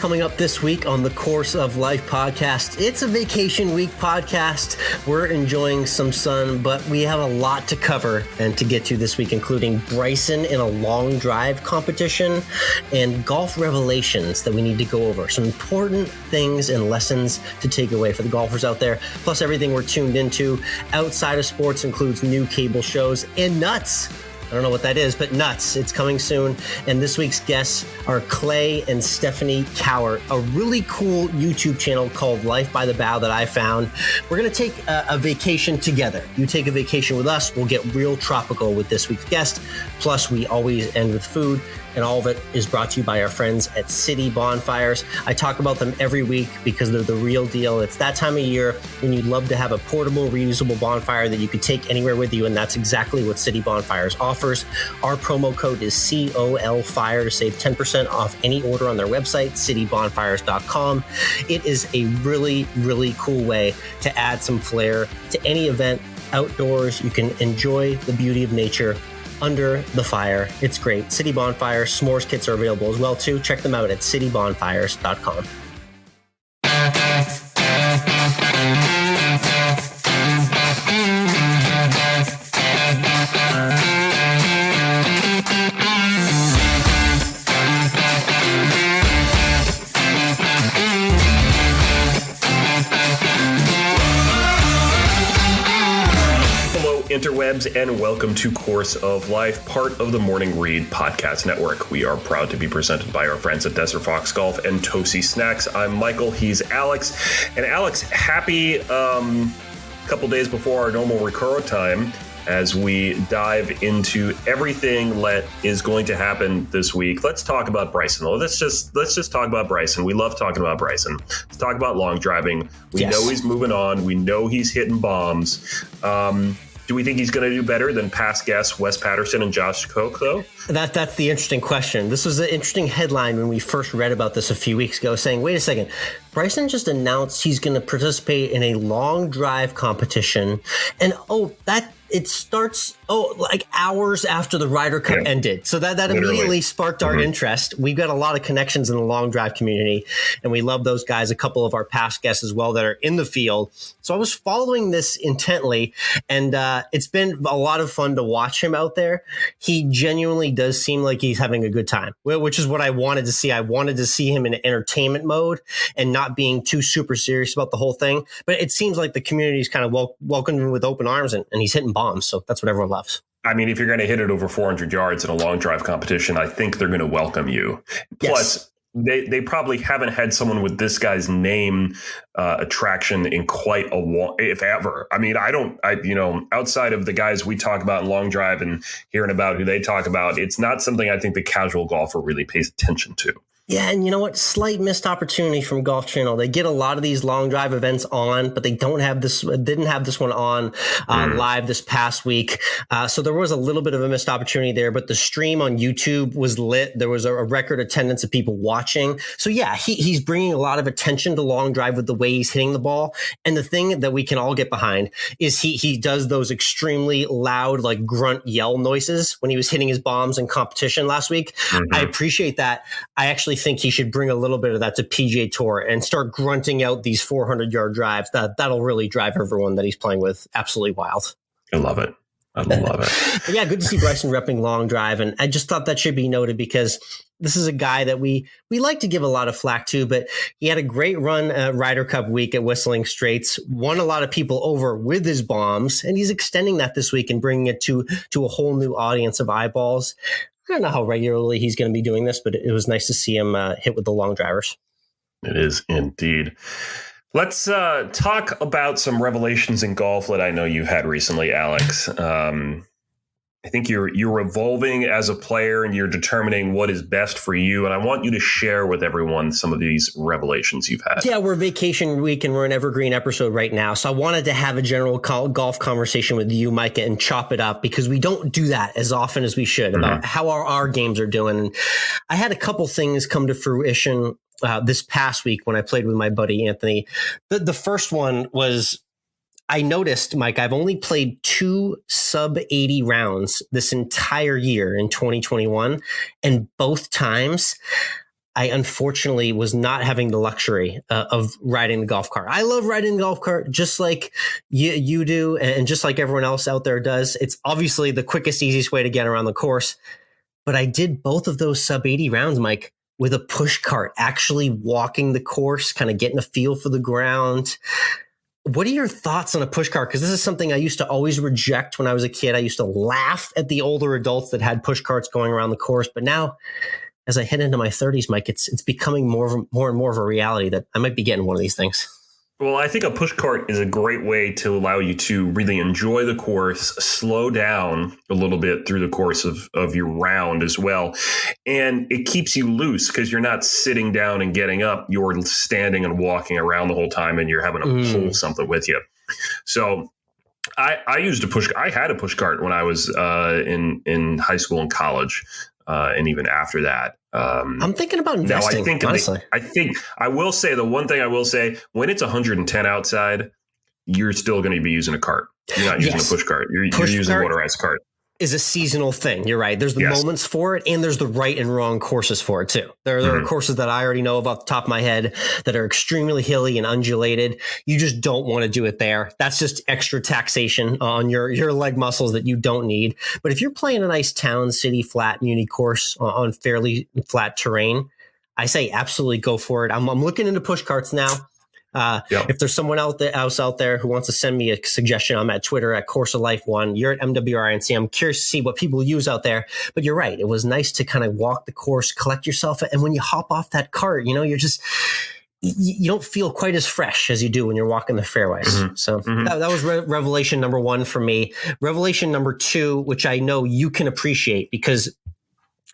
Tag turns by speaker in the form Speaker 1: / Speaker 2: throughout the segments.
Speaker 1: coming up this week on the Course of Life podcast. It's a vacation week podcast. We're enjoying some sun, but we have a lot to cover and to get to this week, including Bryson in a long drive competition and golf revelations that we need to go over. Some important things and lessons to take away for the golfers out there. Plus, everything we're tuned into outside of sports includes new cable shows and nuts. I don't know what that is, but nuts. It's coming soon. And this week's guests are Clay and Stephanie Cowart, a really cool YouTube channel called Life by the Bow that I found. We're going to take a vacation together. You take a vacation with us. We'll get real tropical with this week's guest. Plus, we always end with food. And all of it is brought to you by our friends at City Bonfires. I talk about them every week because they're the real deal. It's that time of year when you'd love to have a portable, reusable bonfire that you could take anywhere with you, and that's exactly what City Bonfires offers. Our promo code is COLFIRE to save 10% off any order on their website, citybonfires.com. It is a really, really cool way to add some flair to any event outdoors. You can enjoy the beauty of nature under the fire. It's great. City Bonfire s'mores kits are available as well too. Check them out at citybonfires.com.
Speaker 2: Interwebs, and welcome to Course of Life, part of the Morning Read podcast network. We are proud to be presented by our friends at Desert Fox Golf and Toasty Snacks. I'm Michael, he's Alex. And Alex, happy couple days before our normal record time as we dive into everything that is going to happen this week. Let's talk about Bryson. Let's just talk about Bryson. We love talking about Bryson. Let's talk about long driving. We know he's moving on. We know he's hitting bombs. Do we think he's going to do better than past guests Wes Patterson and Josh Koch, though?
Speaker 1: That's the interesting question. This was an interesting headline when we first read about this a few weeks ago, saying, wait a second, Bryson just announced he's going to participate in a long drive competition. And, it starts like hours after the Ryder Cup ended. So that immediately sparked our interest. We've got a lot of connections in the long drive community, and we love those guys, a couple of our past guests as well that are in the field. So I was following this intently, and it's been a lot of fun to watch him out there. He genuinely does seem like he's having a good time, which is what I wanted to see. I wanted to see him in entertainment mode and not being too super serious about the whole thing. But it seems like the community's kind of welcomed him with open arms, and he's hitting bombs. So that's what everyone loves.
Speaker 2: I mean, if you're going to hit it over 400 yards in a long drive competition, I think they're going to welcome you. Plus, they probably haven't had someone with this guy's name attraction in quite a while, if ever. I mean, outside of the guys we talk about in long drive and hearing about who they talk about, it's not something I think the casual golfer really pays attention to.
Speaker 1: Yeah, and you know what? Slight missed opportunity from Golf Channel. They get a lot of these long drive events on, but they didn't have this one on live this past week. So there was a little bit of a missed opportunity there, but the stream on YouTube was lit. There was a record attendance of people watching. So yeah, he's bringing a lot of attention to long drive with the way he's hitting the ball. And the thing that we can all get behind is he does those extremely loud, like grunt yell noises when he was hitting his bombs in competition last week. I appreciate that. I actually think he should bring a little bit of that to PGA Tour and start grunting out these 400-yard drives. That'll really drive everyone that he's playing with absolutely wild.
Speaker 2: I love it. I love it.
Speaker 1: But yeah, good to see Bryson repping long drive. And I just thought that should be noted because this is a guy that we like to give a lot of flack to, but he had a great run Ryder Cup week at Whistling Straits, won a lot of people over with his bombs, and he's extending that this week and bringing it to a whole new audience of eyeballs. I don't know how regularly he's going to be doing this, but it was nice to see him hit with the long drivers.
Speaker 2: It is indeed. Let's talk about some revelations in golf that I know you had recently, Alex. I think you're evolving as a player and you're determining what is best for you. And I want you to share with everyone some of these revelations you've had.
Speaker 1: Yeah, we're vacation week and we're an evergreen episode right now. So I wanted to have a general golf conversation with you, Micah, and chop it up because we don't do that as often as we should about how our games are doing. And I had a couple things come to fruition this past week when I played with my buddy Anthony. The first one was I noticed, Mike, I've only played 2 sub 80 rounds this entire year in 2021. And both times I unfortunately was not having the luxury of riding the golf cart. I love riding the golf cart just like you do, and just like everyone else out there does. It's obviously the quickest, easiest way to get around the course. But I did both of those sub 80 rounds, Mike, with a push cart, actually walking the course, kind of getting a feel for the ground. What are your thoughts on a push cart? Because this is something I used to always reject when I was a kid. I used to laugh at the older adults that had push carts going around the course. But now, as I head into my 30s, Mike, it's becoming more and more of a reality that I might be getting one of these things.
Speaker 2: Well, I think a push cart is a great way to allow you to really enjoy the course, slow down a little bit through the course of your round as well. And it keeps you loose because you're not sitting down and getting up. You're standing and walking around the whole time, and you're having to pull something with you. So I had a push cart when I was in high school and college. And even after that,
Speaker 1: I'm thinking about investing. Honestly,
Speaker 2: I think I will say the one thing I will say: when it's 110 outside, you're still going to be using a cart. You're not using a push cart. You're using a motorized cart.
Speaker 1: Is a seasonal thing. You're right. There's the moments for it, and there's the right and wrong courses for it too. There are courses that I already know of off the top of my head that are extremely hilly and undulated. You just don't want to do it there. That's just extra taxation on your leg muscles that you don't need. But if you're playing a nice town, city, flat, muni course on fairly flat terrain, I say absolutely go for it. I'm looking into push carts now. If there's someone else out there who wants to send me a suggestion, I'm at Twitter at Course of Life 1. You're at MWRINC. I'm curious to see what people use out there. But you're right. It was nice to kind of walk the course, collect yourself. And when you hop off that cart, you're just, you don't feel quite as fresh as you do when you're walking the fairways. So that was revelation number 1 for me. Revelation number 2, which I know you can appreciate because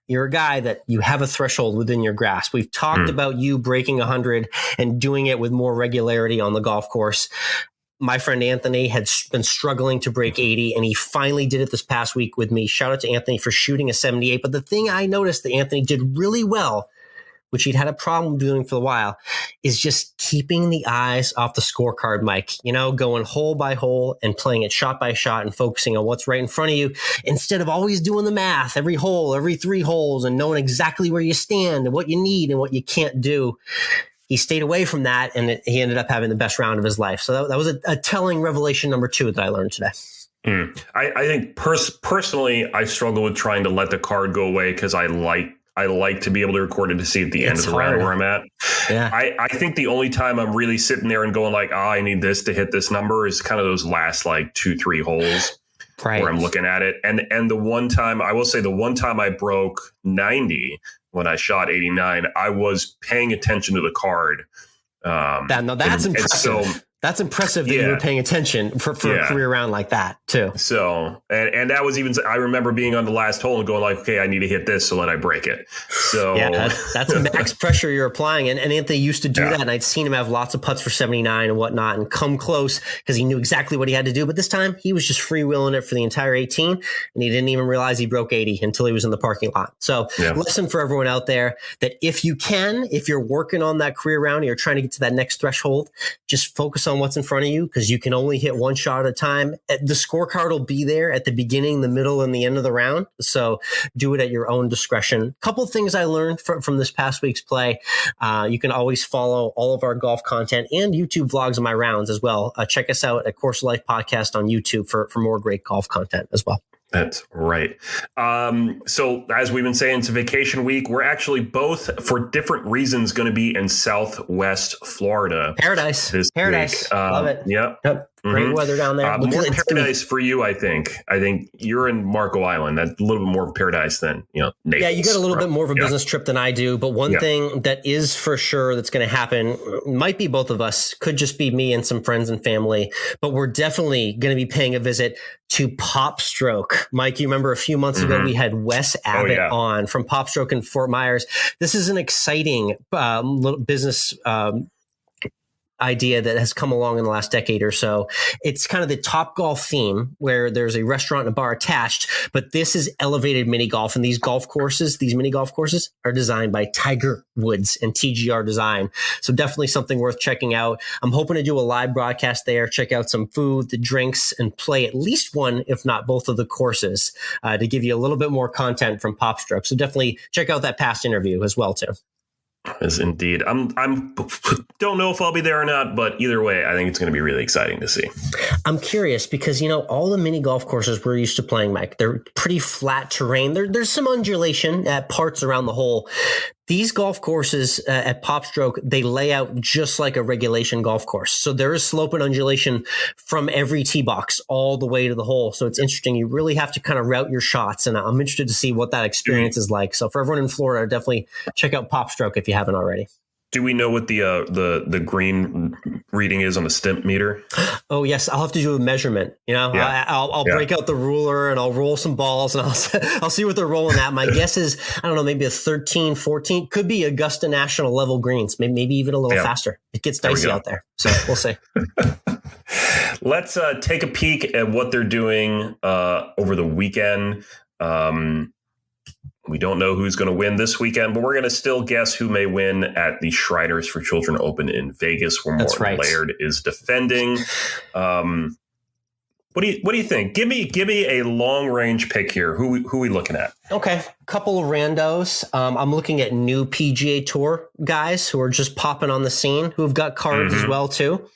Speaker 1: you're a guy that you have a threshold within your grasp. We've talked about you breaking 100 and doing it with more regularity on the golf course. My friend Anthony had been struggling to break 80, and he finally did it this past week with me. Shout out to Anthony for shooting a 78. But the thing I noticed that Anthony did really well, which he'd had a problem doing for a while, is just keeping the eyes off the scorecard, Mike, going hole by hole and playing it shot by shot and focusing on what's right in front of you instead of always doing the math every hole, every 3 holes, and knowing exactly where you stand and what you need and what you can't do. He stayed away from that, and he ended up having the best round of his life. So that was a telling revelation number 2 that I learned today.
Speaker 2: I think personally, I struggle with trying to let the card go away because I like to be able to record it to see at the end of the round where I'm at. Yeah. I think the only time I'm really sitting there and going like, I need this to hit this number is kind of those last like 2-3 holes where I'm looking at it. And the one time I broke 90 when I shot 89, I was paying attention to the card.
Speaker 1: That's impressive. That's impressive that you were paying attention for a career round like that too.
Speaker 2: So, and that was even, I remember being on the last hole and going like, okay, I need to hit this so that I break it. So
Speaker 1: that's max pressure you're applying. And Anthony used to do that. And I'd seen him have lots of putts for 79 and whatnot and come close because he knew exactly what he had to do. But this time he was just freewheeling it for the entire 18 and he didn't even realize he broke 80 until he was in the parking lot. So lesson for everyone out there that if you're working on that career round and you're trying to get to that next threshold, just focus on what's in front of you because you can only hit one shot at a time. The scorecard will be there at the beginning, the middle, and the end of the round. So do it at your own discretion. Couple of things I learned from this past week's play. You can always follow all of our golf content and YouTube vlogs of my rounds as well. Check us out at Course of Life Podcast on YouTube for more great golf content as well.
Speaker 2: That's right. So as we've been saying, it's a vacation week. We're actually both, for different reasons, going to be in Southwest Florida.
Speaker 1: Paradise. Love it.
Speaker 2: Yep.
Speaker 1: Great weather down there.
Speaker 2: More paradise for you, I think. I think you're in Marco Island. That's a little bit more of a paradise than, Naples.
Speaker 1: Yeah, you got a little bit more of a business trip than I do. But one thing that is for sure that's going to happen, might be both of us, could just be me and some friends and family. But we're definitely going to be paying a visit to Popstroke. Mike, you remember a few months ago, we had Wes Abbott on from Popstroke in Fort Myers. This is an exciting little business idea that has come along in the last decade or so. It's kind of the Top Golf theme where there's a restaurant and a bar attached, but this is elevated mini golf. And these mini golf courses are designed by Tiger Woods and TGR Design. So definitely something worth checking out. I'm hoping to do a live broadcast there, check out some food, the drinks, and play at least one, if not both of the courses to give you a little bit more content from Popstroke. So definitely check out that past interview as well too.
Speaker 2: As indeed. I'm don't know if I'll be there or not, but either way, I think it's going to be really exciting to see.
Speaker 1: I'm curious because, all the mini golf courses we're used to playing, Mike, they're pretty flat terrain. There's some undulation at parts around the hole. These golf courses at Pop Stroke, they lay out just like a regulation golf course. So there is slope and undulation from every tee box all the way to the hole. So it's interesting. You really have to kind of route your shots. And I'm interested to see what that experience is like. So for everyone in Florida, definitely check out Pop Stroke if you haven't already.
Speaker 2: Do we know what the green reading is on the stimp meter?
Speaker 1: Oh, yes. I'll have to do a measurement.
Speaker 2: Yeah.
Speaker 1: I'll break out the ruler and I'll roll some balls and I'll see what they're rolling at. My guess is, I don't know, maybe a 13, 14, could be Augusta National level greens, maybe even a little faster. It gets dicey out there. So we'll see.
Speaker 2: Let's take a peek at what they're doing over the weekend. We don't know who's going to win this weekend, but we're going to still guess who may win at the Shriners for Children Open in Vegas, where Morton Laird is defending. What do you think? Give me a long range pick here. Who we looking at?
Speaker 1: Okay, a couple of randos. I'm looking at new PGA Tour guys who are just popping on the scene, who've got cards as well too.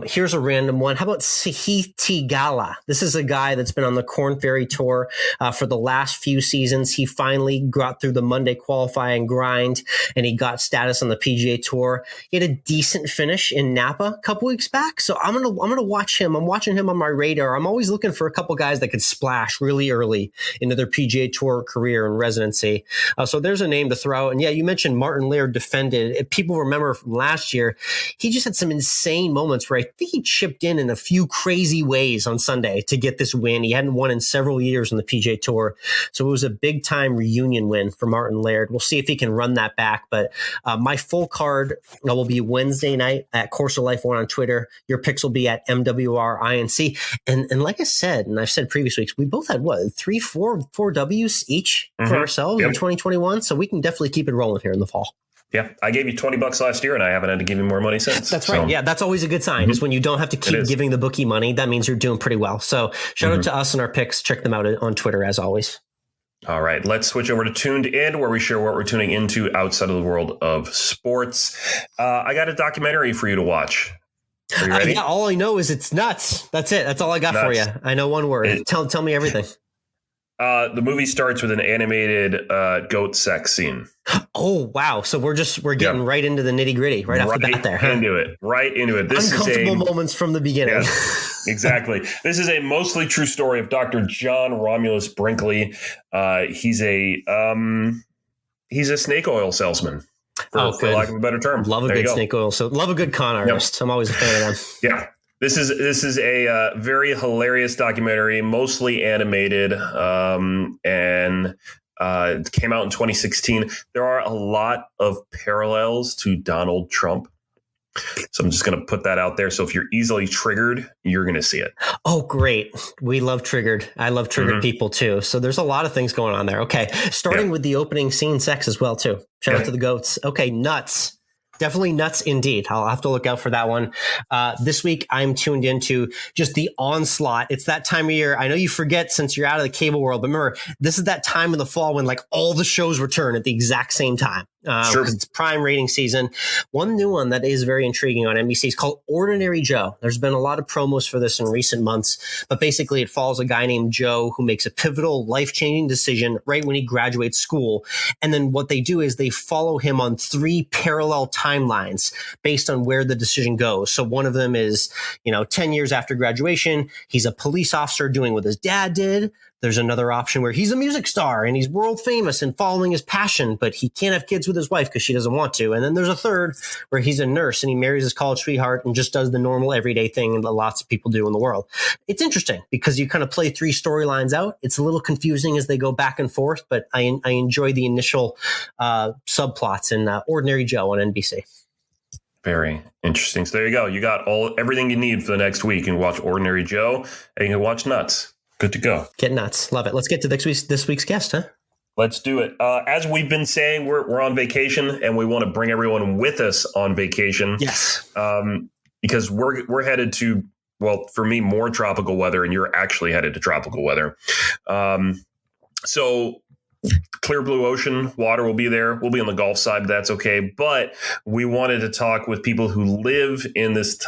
Speaker 1: Here's a random one. How about Sahith Theegala? This is a guy that's been on the Korn Ferry Tour for the last few seasons. He finally got through the Monday qualifying grind, and he got status on the PGA Tour. He had a decent finish in Napa a couple weeks back, so I'm gonna watch him. I'm watching him on my radar. I'm always looking for a couple guys that could splash really early into their PGA Tour career and residency. So there's a name to throw out. And yeah, you mentioned Martin Laird defended. If people remember from last year, he just had some insane moments where I think he chipped in a few crazy ways on Sunday to get this win. He hadn't won in several years on the PGA Tour. So it was a big time reunion win for Martin Laird. We'll see if he can run that back. But my full card will be Wednesday night at Course of Life 1 on Twitter. Your picks will be at MWRINC. And like I said, and I've said previous weeks, we both had four W's each for ourselves in 2021. So we can definitely keep it rolling here in the fall.
Speaker 2: Yeah. I gave you $20 last year and I haven't had to give you more money since.
Speaker 1: That's right. Yeah. That's always a good sign is when you don't have to keep giving the bookie money. That means you're doing pretty well. So shout out to us and our picks. Check them out on Twitter as always.
Speaker 2: All right. Let's switch over to Tuned In, where we share what we're tuning into outside of the world of sports. I got a documentary for you to watch. Are you ready?
Speaker 1: Yeah. All I know is it's nuts. That's it. That's all I got for you. I know one word. Tell me everything.
Speaker 2: The movie starts with an animated goat sex scene.
Speaker 1: Oh, wow. So we're getting right into the nitty gritty right off the bat there.
Speaker 2: Right into it. This
Speaker 1: uncomfortable moments from the beginning.
Speaker 2: Yeah, exactly. This is a mostly true story of Dr. John Romulus Brinkley. He's a snake oil salesman. For lack of a better term.
Speaker 1: Love a good snake oil. So love a good con artist. Yep. I'm always a fan of them.
Speaker 2: Yeah. This is a very hilarious documentary, mostly animated, and it came out in 2016. There are a lot of parallels to Donald Trump. So I'm just going to put that out there. So if you're easily triggered, you're going to see it.
Speaker 1: Oh, great. We love triggered. I love triggered people too. So there's a lot of things going on there. Okay. Starting with the opening scene, sex as well too. Shout out to the goats. Okay. Nuts. Definitely nuts indeed. I'll have to look out for that one. This week, I'm tuned into just the onslaught. It's that time of year. I know you forget since you're out of the cable world, but remember, this is that time in the fall when like all the shows return at the exact same time.
Speaker 2: Sure.
Speaker 1: It's prime rating season. One new one that is very intriguing on NBC is called Ordinary Joe. There's been a lot of promos for this in recent months, but basically it follows a guy named Joe who makes a pivotal life-changing decision right when he graduates school. And then what they do is they follow him on 3 parallel timelines based on where the decision goes. So one of them is, 10 years after graduation, he's a police officer doing what his dad did. There's another option where he's a music star and he's world famous and following his passion, but he can't have kids with his wife because she doesn't want to. And then there's a third where he's a nurse and he marries his college sweetheart and just does the normal everyday thing that lots of people do in the world. It's interesting because you kind of play 3 storylines out. It's a little confusing as they go back and forth, but I enjoy the initial subplots in Ordinary Joe on NBC.
Speaker 2: Very interesting. So there you go. You got everything you need for the next week. You can watch Ordinary Joe and you can watch Nuts. Good to go.
Speaker 1: Get nuts. Love it. Let's get to this week's guest, huh?
Speaker 2: Let's do it. As we've been saying, we're on vacation and we want to bring everyone with us on vacation.
Speaker 1: Yes.
Speaker 2: Because we're headed to, well, for me, more tropical weather, and you're actually headed to tropical weather. So Clear blue ocean, water will be there. We'll be on the Gulf side, but that's okay. But we wanted to talk with people who live in this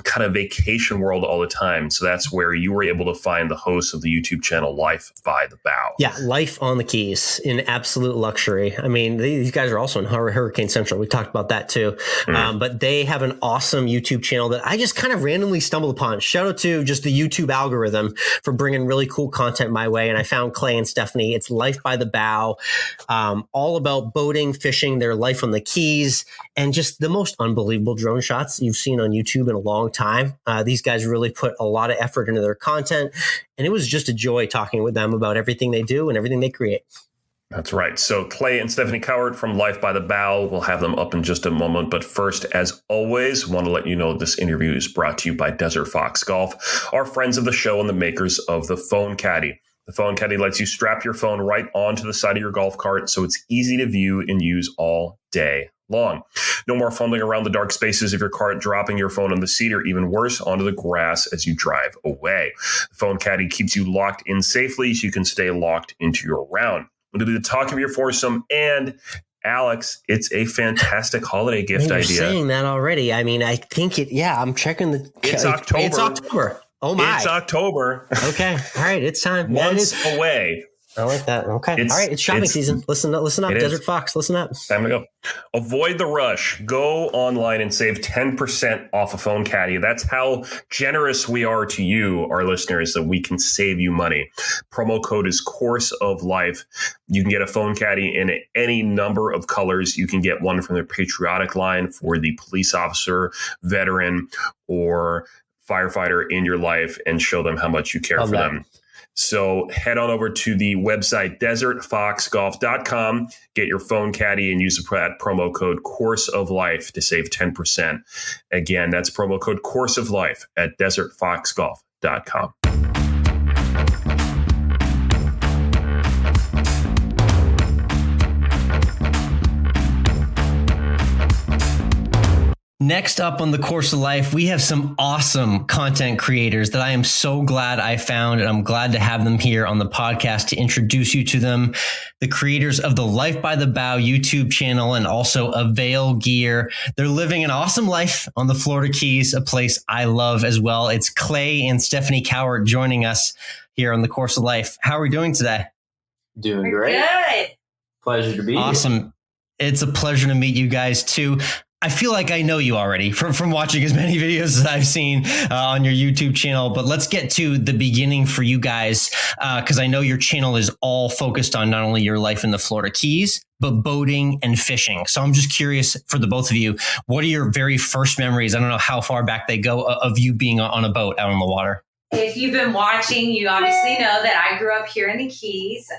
Speaker 2: kind of vacation world all the time. So that's where you were able to find the host of the YouTube channel Life by the Bow.
Speaker 1: Yeah, Life on the Keys in absolute luxury. I mean, these guys are also in Hurricane Central. We talked about that too. But they have an awesome YouTube channel that I just kind of randomly stumbled upon. Shout out to just the YouTube algorithm for bringing really cool content my way. And I found Clay and Stephanie. It's Life by the Bow. All about boating, fishing, their life on the Keys, and just the most unbelievable drone shots you've seen on YouTube in a long time. These guys really put a lot of effort into their content, and it was just a joy talking with them about everything they do and everything they create.
Speaker 2: That's right. So Clay and Stephanie Cowart from Life by the Bow, we'll have them up in just a moment. But first, as always, want to let you know this interview is brought to you by Desert Fox Golf, our friends of the show and the makers of the Phone Caddy. The Phone Caddy lets you strap your phone right onto the side of your golf cart, so it's easy to view and use all day long. No more fumbling around the dark spaces of your cart, dropping your phone on the seat, or even worse, onto the grass as you drive away. The Phone Caddy keeps you locked in safely so you can stay locked into your round. It'll be the talk of your foursome, and Alex, it's a fantastic holiday gift idea.
Speaker 1: You're saying that already. I mean, I think I'm checking the...
Speaker 2: It's October.
Speaker 1: It's October. Oh my.
Speaker 2: It's October.
Speaker 1: Okay. All right. It's time.
Speaker 2: Months away.
Speaker 1: I like that. Okay. All right. It's shopping season. Listen up. Desert Fox. Listen up.
Speaker 2: Time to go. Avoid the rush. Go online and save 10% off a Phone Caddy. That's how generous we are to you, our listeners, that we can save you money. Promo code is Course of Life. You can get a Phone Caddy in any number of colors. You can get one from their patriotic line for the police officer, veteran, or firefighter in your life, and show them how much you care for them. So head on over to the website desertfoxgolf.com, get your Phone Caddy, and use the promo code Course of Life to save 10%. Again, that's promo code Course of Life at desertfoxgolf.com.
Speaker 1: Next up on the Course of Life, we have some awesome content creators that I am so glad I found, and I'm glad to have them here on the podcast to introduce you to them. The creators of the Life by the Bow YouTube channel and also Avail Gear. They're living an awesome life on the Florida Keys, a place I love as well. It's Clay and Stephanie Cowart joining us here on the Course of Life. How are we doing today?
Speaker 3: Doing great.
Speaker 4: Good.
Speaker 3: Pleasure to be here.
Speaker 1: Awesome. It's a pleasure to meet you guys too. I feel like I know you already from watching as many videos as I've seen on your YouTube channel, but let's get to the beginning for you guys, because I know your channel is all focused on not only your life in the Florida Keys, but boating and fishing. So I'm just curious for the both of you, what are your very first memories? I don't know how far back they go of you being on a boat out on the water.
Speaker 4: If you've been watching, you obviously know that I grew up here in the Keys.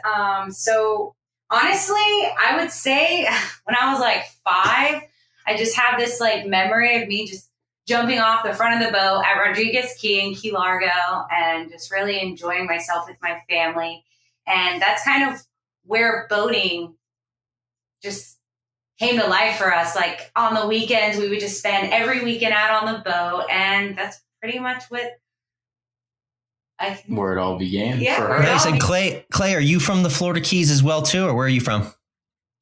Speaker 4: So honestly, I would say when I was like 5, I just have this like memory of me just jumping off the front of the boat at Rodriguez Key in Key Largo and just really enjoying myself with my family. And that's kind of where boating just came to life for us. Like on the weekends, we would just spend every weekend out on the boat. And that's pretty much where
Speaker 3: it all began.
Speaker 4: Yeah.
Speaker 3: For
Speaker 1: Nice. And Clay, are you from the Florida Keys as well too, or where are you from?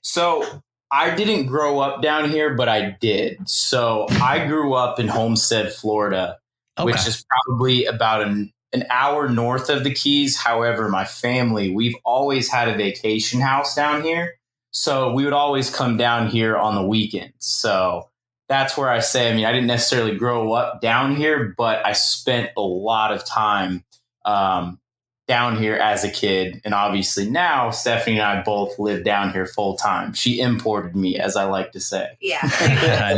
Speaker 3: So I didn't grow up down here, but I did. So I grew up in Homestead, Florida, which is probably about an hour north of the Keys. However, my family, we've always had a vacation house down here. So we would always come down here on the weekends. So that's where I say, I mean, I didn't necessarily grow up down here, but I spent a lot of time down here as a kid. And obviously now Stephanie and I both live down here full time. She imported me, as I like to say.
Speaker 4: Yeah.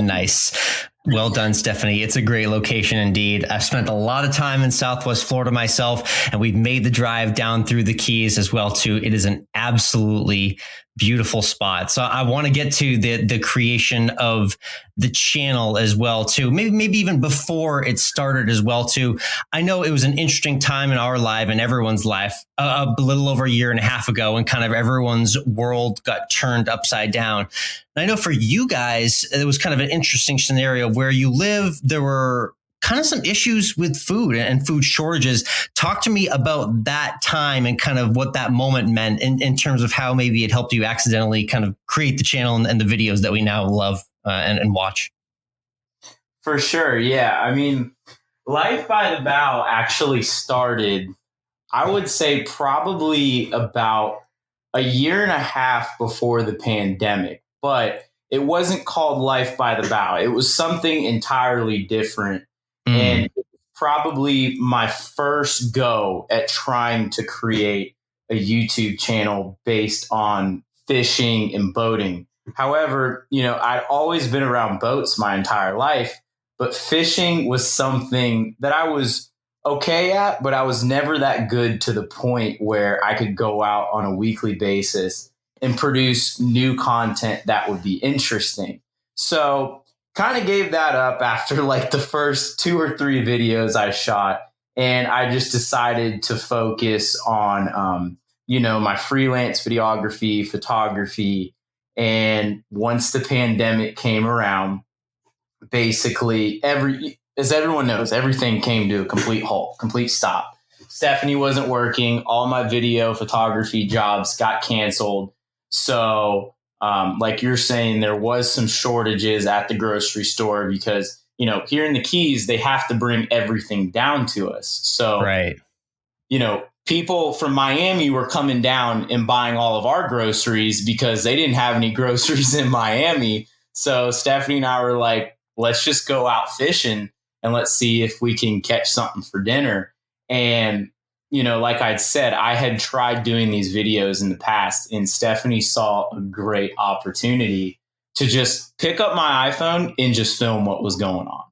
Speaker 1: Nice. Well done, Stephanie. It's a great location indeed. I've spent a lot of time in Southwest Florida myself, and we've made the drive down through the Keys as well too. It is an absolutely beautiful spot. So I want to get to the creation of the channel as well too. Maybe even before it started as well too. I know it was an interesting time in our life and everyone's life a little over a year and a half ago, and kind of everyone's world got turned upside down. And I know for you guys, it was kind of an interesting scenario where you live. There were kind of some issues with food and food shortages. Talk to me about that time and kind of what that moment meant in terms of how maybe it helped you accidentally kind of create the channel and the videos that we now love and watch.
Speaker 3: For sure. Yeah. I mean, Life by the Bow actually started, I would say, probably about a year and a half before the pandemic, but it wasn't called Life by the Bow. It was something entirely different. And it was probably my first go at trying to create a YouTube channel based on fishing and boating. However, I'd always been around boats my entire life, but fishing was something that I was okay at, but I was never that good to the point where I could go out on a weekly basis and produce new content that would be interesting. So kind of gave that up after like the first 2 or 3 videos I shot. And I just decided to focus on, my freelance videography, photography. And once the pandemic came around, basically as everyone knows, everything came to a complete halt, complete stop. Stephanie wasn't working. All my video photography jobs got canceled. So like you're saying, there was some shortages at the grocery store because, here in the Keys, they have to bring everything down to us. So,
Speaker 1: right.
Speaker 3: People from Miami were coming down and buying all of our groceries because they didn't have any groceries in Miami. So Stephanie and I were like, let's just go out fishing and let's see if we can catch something for dinner. And, like I'd said, I had tried doing these videos in the past, and Stephanie saw a great opportunity to just pick up my iPhone and just film what was going on.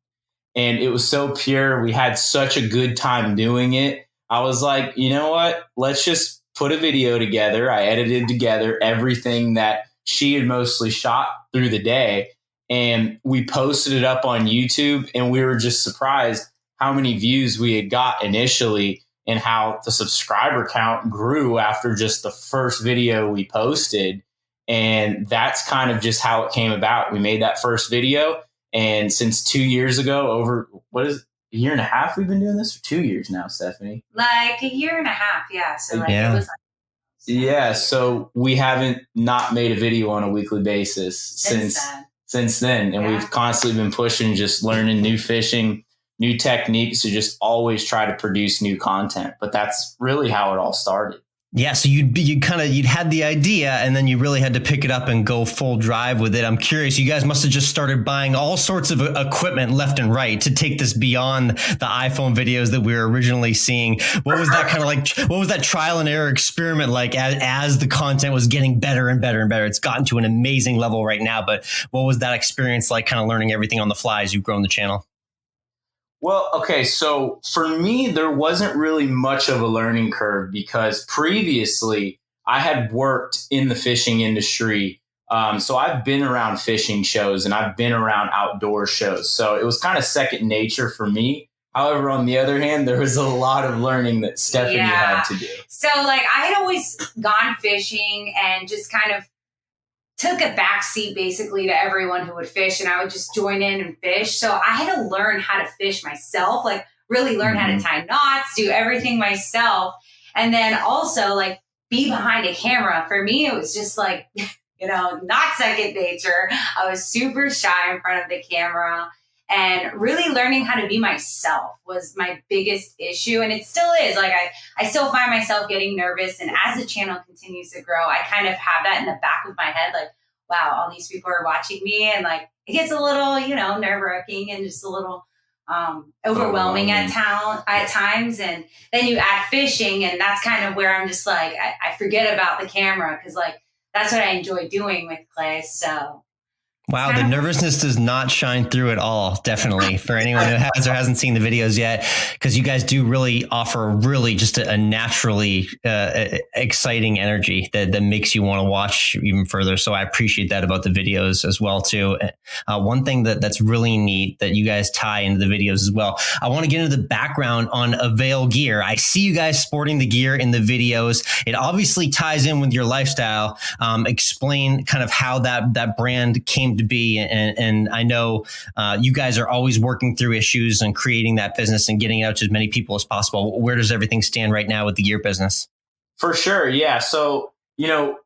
Speaker 3: And it was so pure. We had such a good time doing it. I was like, you know what? Let's just put a video together. I edited together everything that she had mostly shot through the day. And we posted it up on YouTube, and we were just surprised how many views we had got initially and how the subscriber count grew after just the first video we posted. And that's kind of just how it came about. We made that first video. And since 2 years ago, a year and a half we've been doing this, or 2 years now, Stephanie?
Speaker 4: Like a year and a half, yeah. So
Speaker 3: it
Speaker 4: was
Speaker 3: so we haven't not made a video on a weekly basis since then. And we've constantly been pushing, just learning new fishing, new techniques to just always try to produce new content. But that's really how it all started.
Speaker 1: Yeah, so you'd had the idea and then you really had to pick it up and go full drive with it. I'm curious, you guys must have just started buying all sorts of equipment left and right to take this beyond the iPhone videos that we were originally seeing. What was that kind of like? What was that trial and error experiment like as the content was getting better and better and better? It's gotten to an amazing level right now, but what was that experience like, kind of learning everything on the fly as you've grown the channel?
Speaker 3: Well, okay, so for me, there wasn't really much of a learning curve because previously I had worked in the fishing industry. So I've been around fishing shows and I've been around outdoor shows. So it was kind of second nature for me. However, on the other hand, there was a lot of learning that Stephanie had to do.
Speaker 4: So like I had always gone fishing and just kind of took a backseat basically to everyone who would fish, and I would just join in and fish. So I had to learn how to fish myself, like really learn how to tie knots, do everything myself. And then also like be behind a camera. For me, it was just like, not second nature. I was super shy in front of the camera, and really learning how to be myself was my biggest issue. And it still is. Like I still find myself getting nervous. And as the channel continues to grow, I kind of have that in the back of my head. Like, wow, all these people are watching me. And like, it gets a little, nerve wracking and just a little overwhelming at times. And then you add fishing, and that's kind of where I'm just like, I forget about the camera. Cause like, that's what I enjoy doing with Clay. So.
Speaker 1: Wow, the nervousness does not shine through at all, definitely, for anyone who has or hasn't seen the videos yet, because you guys do really offer really just a naturally exciting energy that makes you want to watch even further. So I appreciate that about the videos as well, too. One thing that's really neat that you guys tie into the videos as well, I want to get into the background on Avail gear. I see you guys sporting the gear in the videos. It obviously ties in with your lifestyle. Explain kind of how that brand came seem to be. And I know you guys are always working through issues and creating that business and getting it out to as many people as possible. Where does everything stand right now with the gear business?
Speaker 3: For sure. Yeah. So,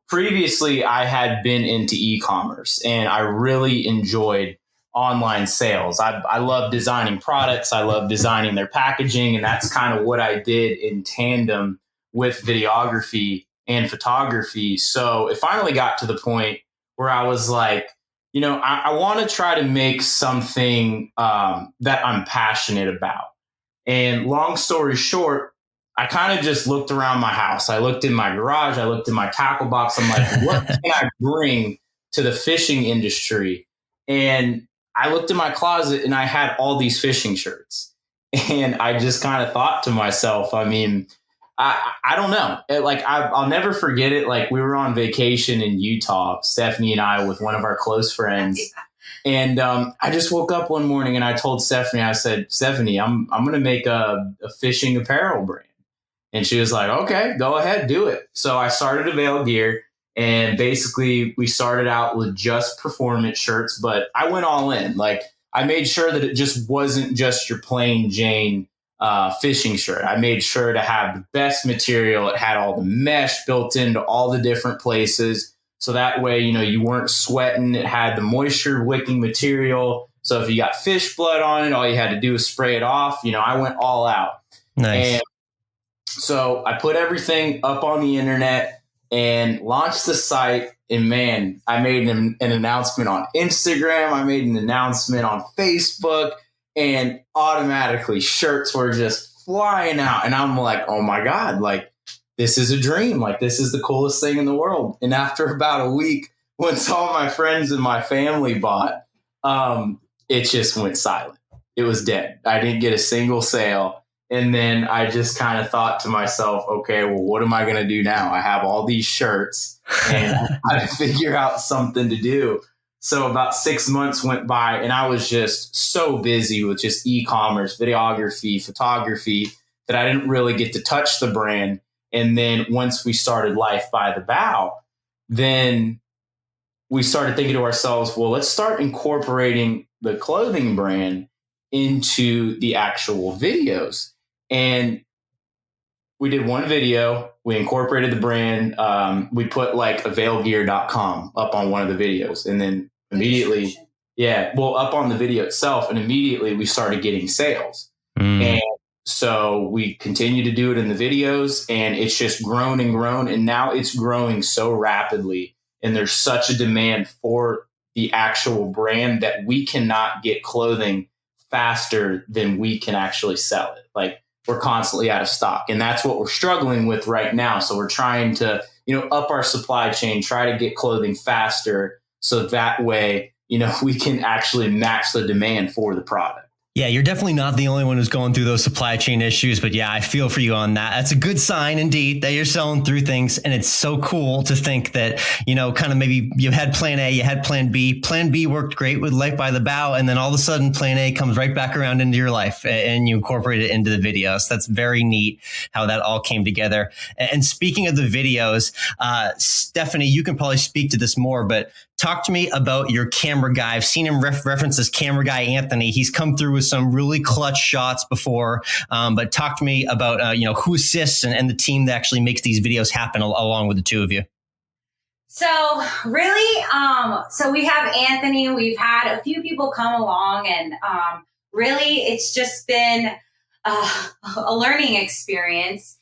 Speaker 3: previously I had been into e-commerce and I really enjoyed online sales. I love designing products. I love designing their packaging. And that's kind of what I did in tandem with videography and photography. So it finally got to the point where I was like, I want to try to make something that I'm passionate about. And long story short, I kind of just looked around my house. I looked in my garage. I looked in my tackle box. I'm like, what can I bring to the fishing industry? And I looked in my closet and I had all these fishing shirts. And I just kind of thought to myself, I don't know. I'll never forget it. Like, we were on vacation in Utah, Stephanie and I, with one of our close friends. And I just woke up one morning and I told Stephanie, I said, Stephanie, I'm going to make a fishing apparel brand. And she was like, okay, go ahead, do it. So I started Avail Gear, and basically we started out with just performance shirts, but I went all in. Like, I made sure that it just wasn't just your plain Jane fishing shirt. I made sure to have the best material. It had all the mesh built into all the different places. So that way, you weren't sweating. It had the moisture wicking material. So if you got fish blood on it, all you had to do was spray it off. I went all out.
Speaker 1: Nice.
Speaker 3: And so I put everything up on the internet and launched the site. And man, I made an announcement on Instagram. I made an announcement on Facebook, and automatically shirts were just flying out. And I'm like, oh my God, like, this is a dream. Like, this is the coolest thing in the world. And after about a week, once all my friends and my family bought, it just went silent. It was dead. I didn't get a single sale. And then I just kind of thought to myself, okay, well, what am I going to do now? I have all these shirts and I got to figure out something to do. So about 6 months went by and I was just so busy with just e-commerce, videography, photography, that I didn't really get to touch the brand. And then once we started Life by the Bow, then we started thinking to ourselves, well, let's start incorporating the clothing brand into the actual videos. And we did one video. We incorporated the brand. We put like availgear.com up on one of the videos. And then immediately, up on the video itself. And immediately we started getting sales. And so we continue to do it in the videos, and it's just grown and grown. And now it's growing so rapidly. And there's such a demand for the actual brand that we cannot get clothing faster than we can actually sell it. Like, we're constantly out of stock, and that's what we're struggling with right now. So we're trying to, up our supply chain, try to get clothing faster. So that way, we can actually match the demand for the product.
Speaker 1: Yeah, you're definitely not the only one who's going through those supply chain issues, but yeah, I feel for you on that. That's a good sign indeed that you're selling through things. And it's so cool to think that, kind of maybe you had plan A, you had plan B. Plan B worked great with Life by the Bow. And then all of a sudden plan A comes right back around into your life and you incorporate it into the videos. That's very neat how that all came together. And speaking of the videos, Stephanie, you can probably speak to this more, but talk to me about your camera guy. I've seen him reference as camera guy Anthony. He's come through with some really clutch shots before, but talk to me about who assists and the team that actually makes these videos happen along with the two of you.
Speaker 4: So really, so we have Anthony. We've had a few people come along, and really, it's just been a learning experience.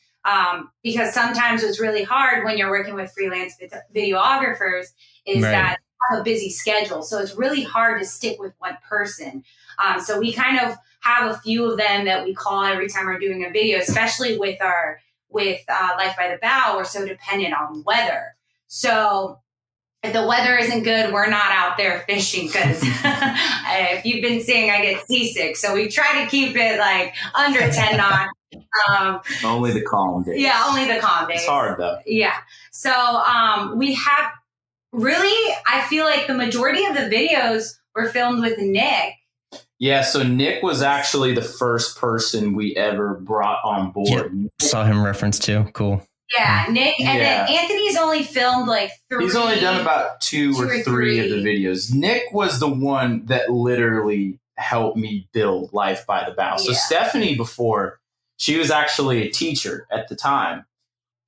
Speaker 4: Because sometimes what's really hard when you're working with freelance videographers is that have a busy schedule. So it's really hard to stick with one person. So we kind of have a few of them that we call every time we're doing a video, especially with Life by the Bow. We're so dependent on weather. So if the weather isn't good, we're not out there fishing because if you've been seeing, I get seasick. So we try to keep it like under 10 knots.
Speaker 3: Only the calm days.
Speaker 4: Yeah, only the calm days.
Speaker 3: It's hard though.
Speaker 4: Yeah. So we have really, I feel like the majority of the videos were filmed with Nick.
Speaker 3: Yeah, so Nick was actually the first person we ever brought on board.
Speaker 1: Yep. Saw him reference too. Cool.
Speaker 4: Yeah, Nick, and then Anthony's only filmed like 3.
Speaker 3: He's only done about two or three of the videos. Nick was the one that literally helped me build Life by the Bow. So Stephanie, before, she was actually a teacher at the time.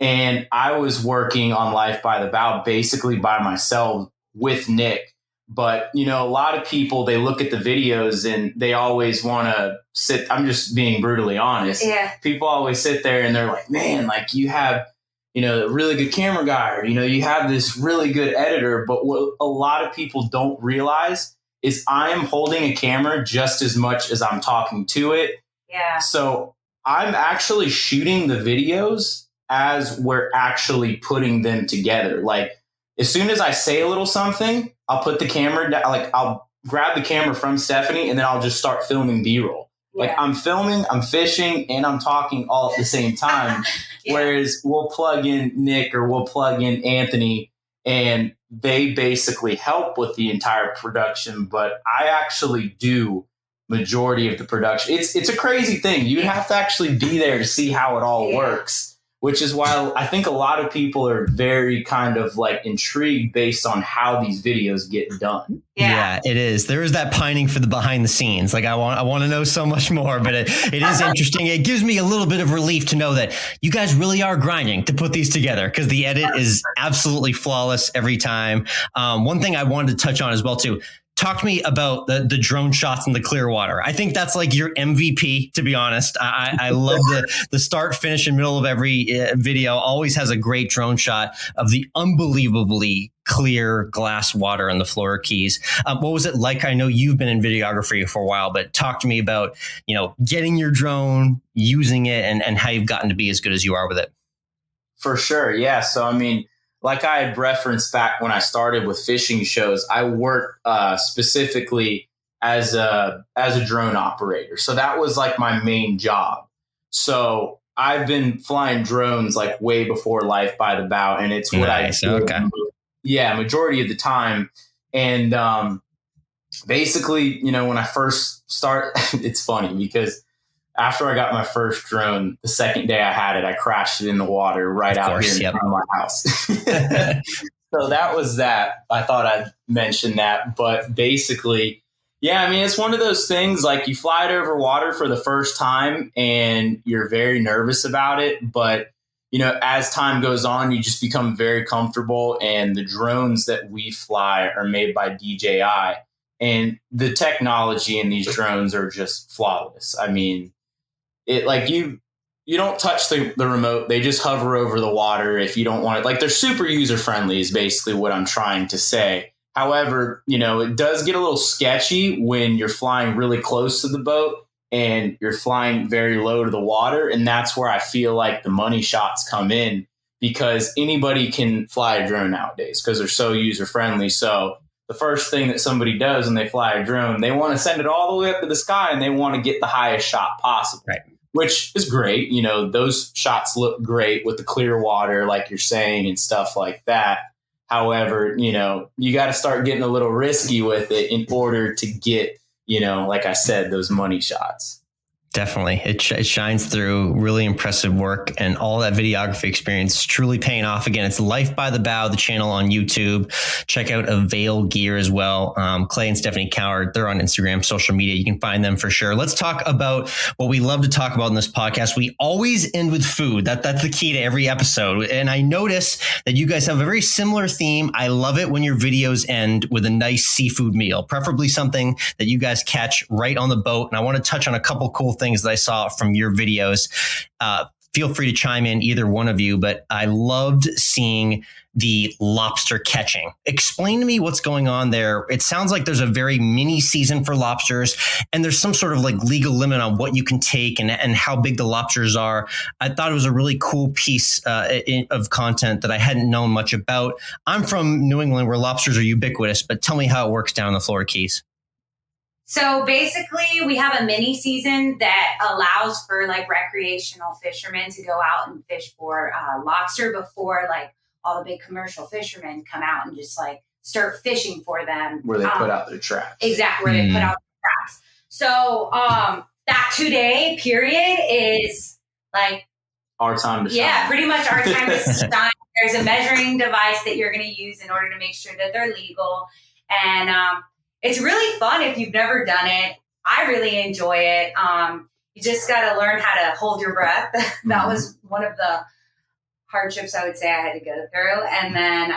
Speaker 3: And I was working on Life by the Bow basically by myself with Nick. But, you know, a lot of people, they look at the videos and they always want to sit. I'm just being brutally honest.
Speaker 4: Yeah.
Speaker 3: People always sit there and they're like, man, like you have, you know, a really good camera guy, or, you know, you have this really good editor. But what a lot of people don't realize is I am holding a camera just as much as I'm talking to it.
Speaker 4: Yeah.
Speaker 3: So I'm actually shooting the videos as we're actually putting them together. Like, as soon as I say a little something, I'll put the camera down, like I'll grab the camera from Stephanie and then I'll just start filming B-roll. Yeah. Like I'm filming, I'm fishing, and I'm talking all at the same time. Whereas we'll plug in Nick or we'll plug in Anthony and they basically help with the entire production. But I actually do majority of the production. It's a crazy thing. You have to actually be there to see how it all works. Which is why I think a lot of people are very kind of like intrigued based on how these videos get done.
Speaker 1: Yeah, it is. There is that pining for the behind the scenes. Like I want to know so much more, but it is interesting. It gives me a little bit of relief to know that you guys really are grinding to put these together, because the edit is absolutely flawless every time. One thing I wanted to touch on as well too. Talk to me about the drone shots in the clear water. I think that's like your MVP, to be honest. I love the start, finish, and middle of every video. Always has a great drone shot of the unbelievably clear glass water in the Florida Keys. What was it like? I know you've been in videography for a while, but talk to me about, you know, getting your drone, using it, and how you've gotten to be as good as you are with it.
Speaker 3: For sure. Yeah. So, I mean, like I had referenced back when I started with fishing shows, I worked specifically as a drone operator. So that was like my main job. So I've been flying drones like way before Life by the Bow, and it's what I do. Okay. Yeah, majority of the time. And basically, you know, when I first start, it's funny because after I got my first drone, the second day I had it, I crashed it in the water right out here in front of my house. So that was that. I thought I'd mention that. But basically, yeah, I mean, it's one of those things like you fly it over water for the first time and you're very nervous about it. But, you know, as time goes on, you just become very comfortable. And the drones that we fly are made by DJI. And the technology in these drones are just flawless. I mean, it like you don't touch the remote. They just hover over the water if you don't want it. Like they're super user friendly is basically what I'm trying to say. However, you know, it does get a little sketchy when you're flying really close to the boat and you're flying very low to the water. And that's where I feel like the money shots come in, because anybody can fly a drone nowadays because they're so user friendly. So the first thing that somebody does when they fly a drone, they want to send it all the way up to the sky and they want to get the highest shot possible. Right. Which is great. You know, those shots look great with the clear water, like you're saying, and stuff like that. However, you know, you got to start getting a little risky with it in order to get, you know, like I said, those money shots.
Speaker 1: Definitely. It shines through. Really impressive work, and all that videography experience truly paying off. Again, it's Life by the Bow, the channel on YouTube. Check out Avail Gear as well. Clay and Stephanie Cowart, they're on Instagram, social media. You can find them for sure. Let's talk about what we love to talk about in this podcast. We always end with food. That's the key to every episode. And I notice that you guys have a very similar theme. I love it when your videos end with a nice seafood meal, preferably something that you guys catch right on the boat. And I want to touch on a couple cool things that I saw from your videos. Feel free to chime in, either one of you, but I loved seeing the lobster catching. Explain to me what's going on there. It sounds like there's a very mini season for lobsters, and there's some sort of like legal limit on what you can take and how big the lobsters are. I thought it was a really cool piece of content that I hadn't known much about. I'm from New England, where lobsters are ubiquitous, but tell me how it works down in the Florida Keys.
Speaker 4: So basically, we have a mini season that allows for like recreational fishermen to go out and fish for lobster before like all the big commercial fishermen come out and just like start fishing for them.
Speaker 3: Where they put out their traps.
Speaker 4: Exactly, where they put out their traps. So that 2-day period is like
Speaker 3: our time to shine.
Speaker 4: Yeah, pretty much our time to shine. There's a measuring device that you're going to use in order to make sure that they're legal. And it's really fun if you've never done it. I really enjoy it. You just got to learn how to hold your breath. That was one of the hardships I would say I had to go through. And then,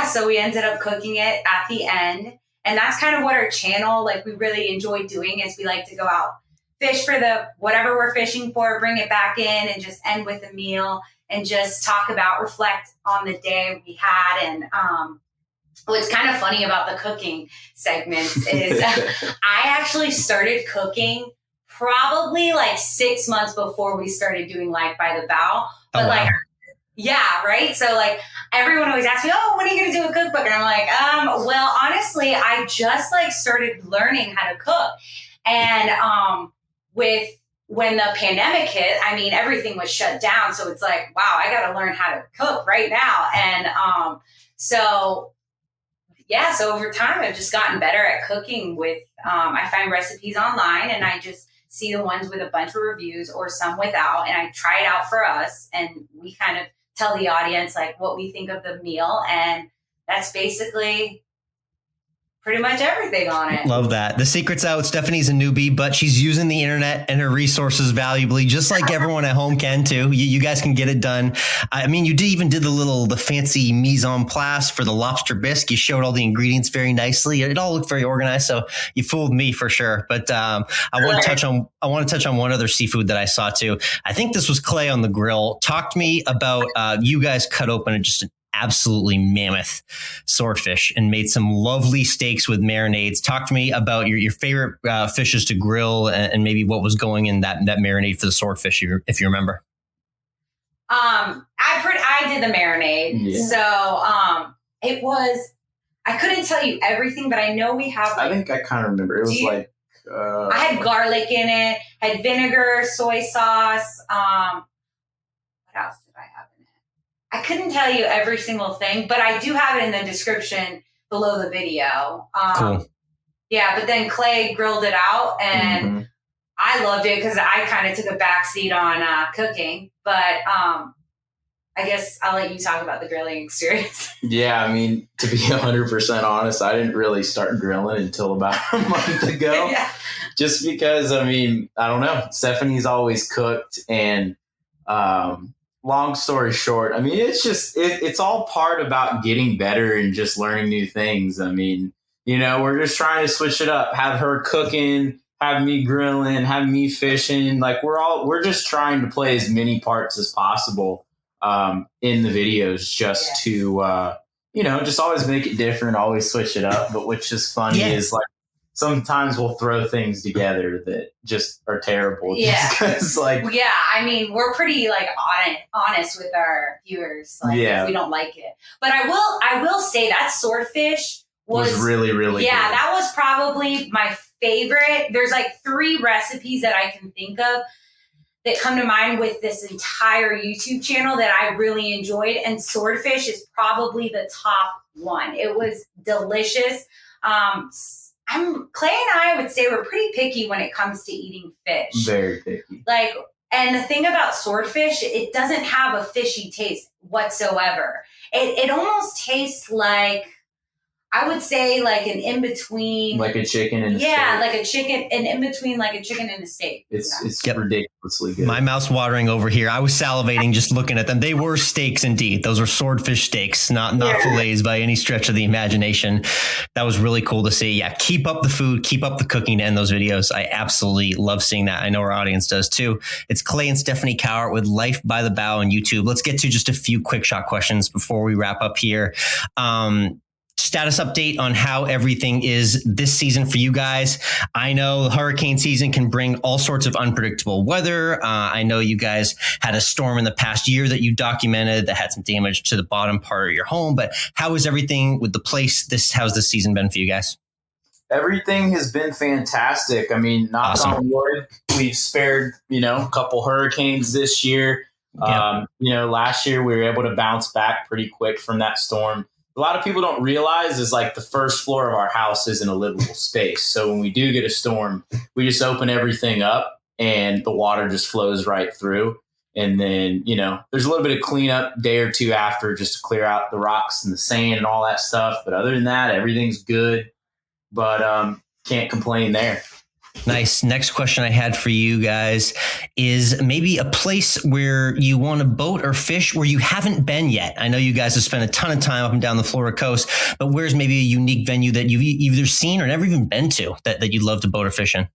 Speaker 4: so we ended up cooking it at the end. And that's kind of what our channel, like we really enjoy doing, is we like to go out, fish for the whatever we're fishing for, bring it back in and just end with a meal and just talk about, reflect on the day we had. And what's kind of funny about the cooking segments is I actually started cooking probably like 6 months before we started doing Life by the Bow. But yeah, right? So like everyone always asks me, oh, when are you going to do a cookbook? And I'm like, well, honestly, I just like started learning how to cook. And when the pandemic hit, I mean, everything was shut down. So it's like, wow, I got to learn how to cook right now. And so over time, I've just gotten better at cooking with, I find recipes online and I just see the ones with a bunch of reviews or some without. And I try it out for us. And we kind of tell the audience like what we think of the meal. And that's basically pretty much everything on it.
Speaker 1: Love that. The secret's out. Stephanie's a newbie, but she's using the internet and her resources valuably, just like everyone at home can too. You guys can get it done. I mean, you did the fancy mise en place for the lobster bisque. You showed all the ingredients very nicely. It all looked very organized. So you fooled me for sure. But I want to touch on one other seafood that I saw too. I think this was Clay on the grill. Talk to me about you guys cut open just an absolutely mammoth swordfish and made some lovely steaks with marinades. Talk to me about your favorite fishes to grill and maybe what was going in that marinade for the swordfish, if you remember.
Speaker 4: I did the marinade. Yeah. So it was, I couldn't tell you everything, but I know we have.
Speaker 3: I think I kind of remember. It was
Speaker 4: I had garlic in it, had vinegar, soy sauce. What else did I have in it? I couldn't tell you every single thing, but I do have it in the description below the video.
Speaker 1: Cool.
Speaker 4: Yeah, but then Clay grilled it out, and I loved it because I kind of took a backseat on cooking. But I guess I'll let you talk about the grilling experience.
Speaker 3: Yeah, I mean, to be 100% honest, I didn't really start grilling until about a month ago. Yeah. Just because, I mean, I don't know. Stephanie's always cooked, and long story short, I mean, it's all part about getting better and just learning new things. I mean, we're just trying to switch it up, have her cooking, have me grilling, have me fishing. Like we're just trying to play as many parts as possible in the videos just to, just always make it different, always switch it up. But what's just funny is like, sometimes we'll throw things together that just are terrible.
Speaker 4: Yeah.
Speaker 3: Just
Speaker 4: I mean, we're pretty like honest with our viewers. Like if we don't like it. But I will say that swordfish was
Speaker 3: really, really good.
Speaker 4: That was probably my favorite. There's like 3 recipes that I can think of that come to mind with this entire YouTube channel that I really enjoyed. And swordfish is probably the top one. It was delicious. Clay and I would say we're pretty picky when it comes to eating fish.
Speaker 3: Very picky.
Speaker 4: And the thing about swordfish, it doesn't have a fishy taste whatsoever. It almost tastes like, I would say like an in-between.
Speaker 3: Like a chicken and a steak.
Speaker 4: Yeah, like a chicken, an in-between like a chicken and a steak.
Speaker 3: It's ridiculously good.
Speaker 1: My mouth's watering over here. I was salivating just looking at them. They were steaks indeed. Those were swordfish steaks, not fillets by any stretch of the imagination. That was really cool to see. Yeah, keep up the food, keep up the cooking to end those videos. I absolutely love seeing that. I know our audience does too. It's Clay and Stephanie Cowart with Life by the Bow on YouTube. Let's get to just a few quick shot questions before we wrap up here. Status update on how everything is this season for you guys. I know hurricane season can bring all sorts of unpredictable weather. I know you guys had a storm in the past year that you documented that had some damage to the bottom part of your home. But how is everything with the place? How's this season been for you guys?
Speaker 3: Everything has been fantastic. I mean, knock on wood, we've spared, a couple hurricanes this year.
Speaker 1: Yeah.
Speaker 3: Last year we were able to bounce back pretty quick from that storm. A lot of people don't realize is like the first floor of our house isn't a livable space. So when we do get a storm, we just open everything up and the water just flows right through. And then, there's a little bit of cleanup day or two after just to clear out the rocks and the sand and all that stuff. But other than that, everything's good. But can't complain there.
Speaker 1: Nice. Next question I had for you guys is maybe a place where you want to boat or fish where you haven't been yet. I know you guys have spent a ton of time up and down the Florida coast, but where's maybe a unique venue that you've either seen or never even been to that you'd love to boat or fish in?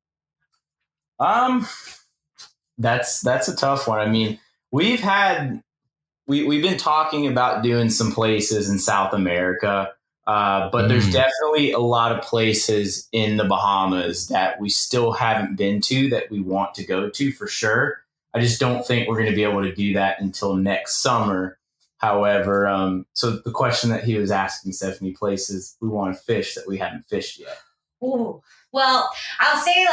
Speaker 3: That's a tough one. I mean, we've been talking about doing some places in South America. But there's definitely a lot of places in the Bahamas that we still haven't been to that we want to go to for sure. I just don't think we're going to be able to do that until next summer. However, so the question that he was asking, Stephanie, places we want to fish that we haven't fished yet.
Speaker 4: Ooh. Well, I'll say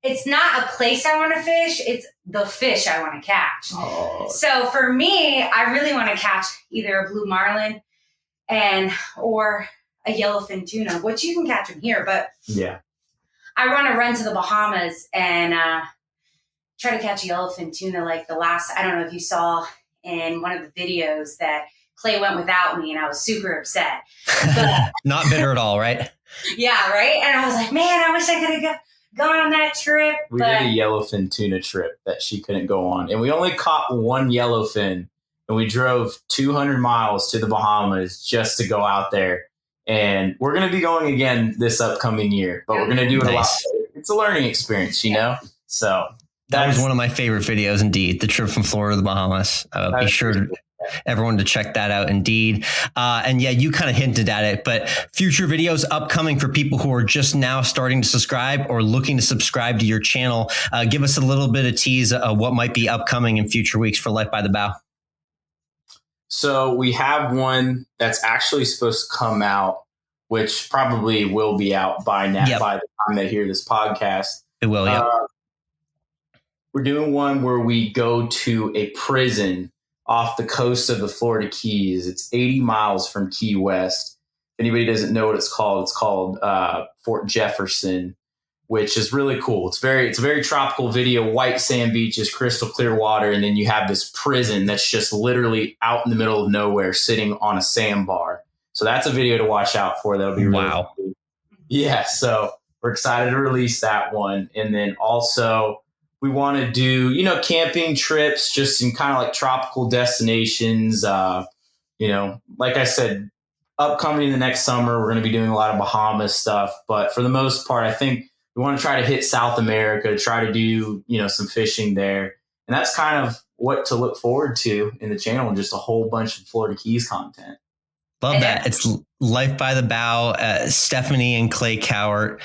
Speaker 4: it's not a place I want to fish. It's the fish I want to catch.
Speaker 3: Oh.
Speaker 4: So for me, I really want to catch either a blue marlin or a yellowfin tuna, which you can catch them here. But
Speaker 3: yeah,
Speaker 4: I want to run to the Bahamas and try to catch a yellowfin tuna. Like I don't know if you saw in one of the videos that Clay went without me and I was super upset. But,
Speaker 1: not bitter at all, right?
Speaker 4: Yeah, right? And I was like, man, I wish I could have gone on that trip.
Speaker 3: We did a yellowfin tuna trip that she couldn't go on. And we only caught one yellowfin. And we drove 200 miles to the Bahamas just to go out there. And we're going to be going again this upcoming year, but we're going to do it a lot. It's a learning experience, So
Speaker 1: that was one of my favorite videos, indeed. The trip from Florida to the Bahamas. Be sure everyone to check that out, indeed. And yeah, you kind of hinted at it, but future videos upcoming for people who are just now starting to subscribe or looking to subscribe to your channel. Give us a little bit of tease of what might be upcoming in future weeks for Life by the Bow.
Speaker 3: So we have one that's actually supposed to come out, which probably will be out by now, by the time they hear this podcast.
Speaker 1: It will, yeah.
Speaker 3: We're doing one where we go to a prison off the coast of the Florida Keys. It's 80 miles from Key West. If anybody doesn't know what it's called Fort Jefferson, which is really cool. It's a very tropical video, white sand beaches, crystal clear water. And then you have this prison that's just literally out in the middle of nowhere sitting on a sandbar. So that's a video to watch out for. That'll be really cool. Yeah. So we're excited to release that one. And then also we want to do, camping trips just in kind of like tropical destinations. Like I said, upcoming in the next summer, we're going to be doing a lot of Bahamas stuff. But for the most part, I think we want to try to hit South America, try to do, some fishing there. And that's kind of what to look forward to in the channel, and just a whole bunch of Florida Keys content.
Speaker 1: Love that. It's Life by the Bow, Stephanie and Clay Cowart.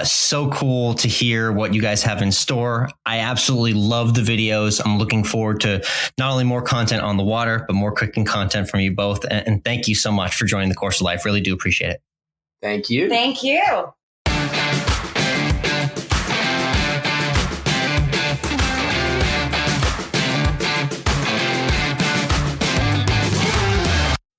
Speaker 1: So cool to hear what you guys have in store. I absolutely love the videos. I'm looking forward to not only more content on the water, but more cooking content from you both. And thank you so much for joining the Course of Life. Really do appreciate it.
Speaker 3: Thank you.
Speaker 4: Thank you.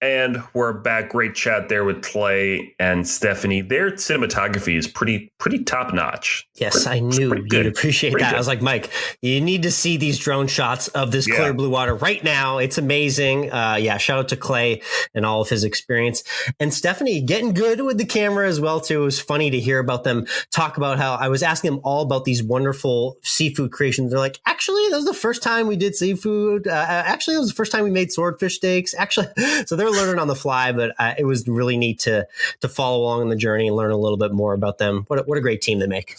Speaker 2: And we're back. Great chat there with Clay and Stephanie. Their cinematography is pretty top notch.
Speaker 1: Yes, I knew you'd appreciate that. I was like, Mike, you need to see these drone shots of this clear blue water right now. It's amazing. Shout out to Clay and all of his experience. And Stephanie getting good with the camera as well, too. It was funny to hear about them talk about how I was asking them all about these wonderful seafood creations. They're like, actually, that was the first time we did seafood. Actually, it was the first time we made swordfish steaks. Actually, so they're learning on the fly, but it was really neat to follow along in the journey and learn a little bit more about them. What a great team they make.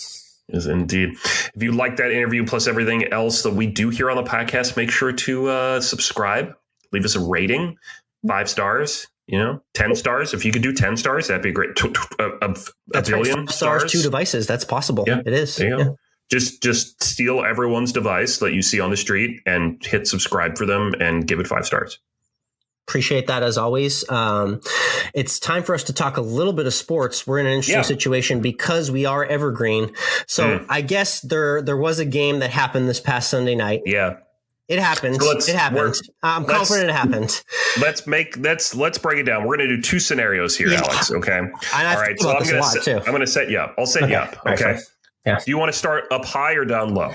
Speaker 2: Is indeed. If you like that interview plus everything else that we do here on the podcast, make sure to subscribe, leave us a rating, 5 stars, 10 stars. If you could do 10 stars, that'd be great.
Speaker 1: That's billion right. 5 stars, 2 devices. That's possible. Yeah, it is.
Speaker 2: There you go. Just steal everyone's device that you see on the street and hit subscribe for them and give it 5 stars.
Speaker 1: Appreciate that as always. It's time for us to talk a little bit of sports. We're in an interesting situation because we are evergreen. So I guess there was a game that happened this past Sunday night.
Speaker 2: Yeah.
Speaker 1: It happened. So it happened. I'm confident it happened.
Speaker 2: Let's break it down. We're going to do 2 scenarios here, Alex. Okay.
Speaker 1: All right. So I'm going to
Speaker 2: set you up. I'll set you up. Okay.
Speaker 1: Yeah.
Speaker 2: Do you want to start up high or down low?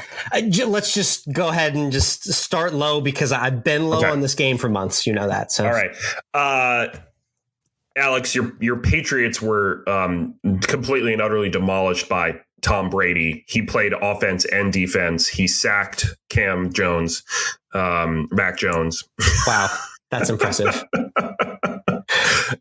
Speaker 1: Let's just go ahead and just start low because I've been low on this game for months. You know that. So
Speaker 2: all right. Alex, your Patriots were completely and utterly demolished by Tom Brady. He played offense and defense. He sacked Mac Jones.
Speaker 1: Wow, that's impressive.